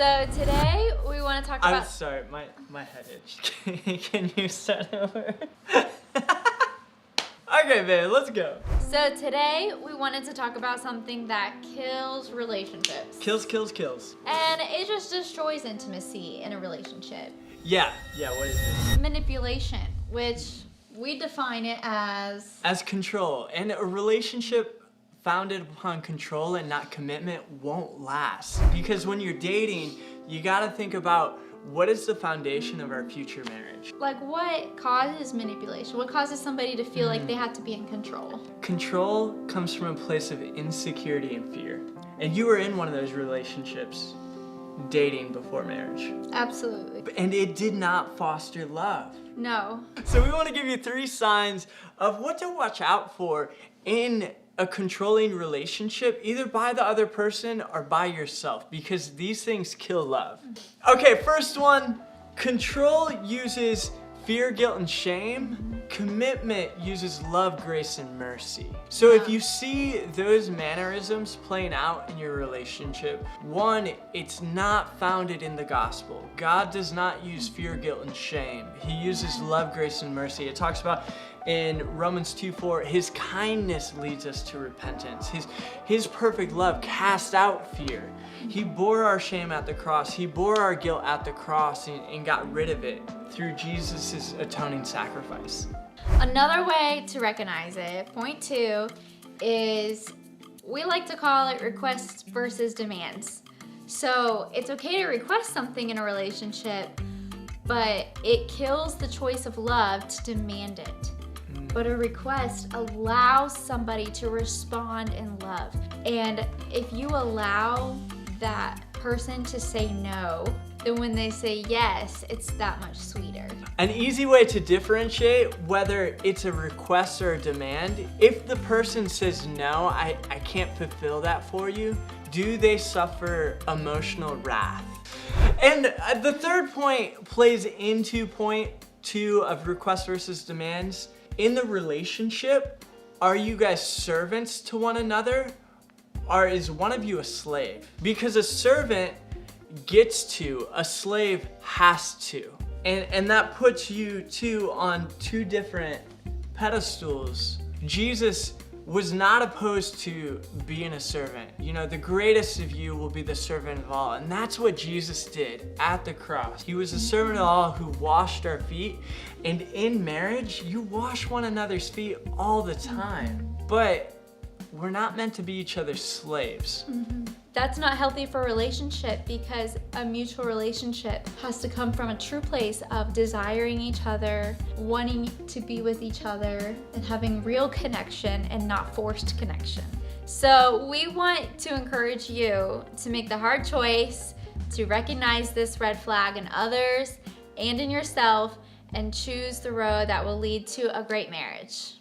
So today we want to talk about... I'm sorry, my head itched. Can you start over? Okay, babe, let's go. So today we wanted to talk about something that kills relationships. Kills. And it just destroys intimacy in a relationship. Yeah, what is it? Manipulation, which we define it as control. And a relationship founded upon control and not commitment won't last. Because when you're dating, you gotta think about what is the foundation of our future marriage. like what causes manipulation? What causes somebody to feel like they have to be in control? Control comes from a place of insecurity and fear. And you were in one of those relationships, dating before marriage. Absolutely. And it did not foster love. No. So we want to give you 3 signs of what to watch out for in a controlling relationship, either by the other person or by yourself, because these things kill love. Okay, first one, control uses fear, guilt, and shame. Commitment uses love, grace, and mercy. So if you see those mannerisms playing out in your relationship, one, it's not founded in the gospel. God does not use fear, guilt, and shame. He uses love, grace, and mercy. It talks about in Romans 2:4, his kindness leads us to repentance. His perfect love cast out fear. He bore our shame at the cross. He bore our guilt at the cross and got rid of it through Jesus' atoning sacrifice. Another way to recognize it, point 2, is we like to call it requests versus demands. So it's okay to request something in a relationship, but it kills the choice of love to demand it. But a request allows somebody to respond in love. And if you allow that person to say no, then when they say yes, it's that much sweeter. An easy way to differentiate whether it's a request or a demand, if the person says no, I can't fulfill that for you, do they suffer emotional wrath? And the third point plays into point 2 of requests versus demands. In the relationship, are you guys servants to one another, or is one of you a slave? Because a servant gets to, a slave has to. And that puts you two on 2 different pedestals. Jesus was not opposed to being a servant. You know, the greatest of you will be the servant of all. And that's what Jesus did at the cross. He was a servant of all who washed our feet. And in marriage, you wash one another's feet all the time. But we're not meant to be each other's slaves. That's not healthy for a relationship, because a mutual relationship has to come from a true place of desiring each other, wanting to be with each other, and having real connection and not forced connection. So we want to encourage you to make the hard choice to recognize this red flag in others and in yourself and choose the road that will lead to a great marriage.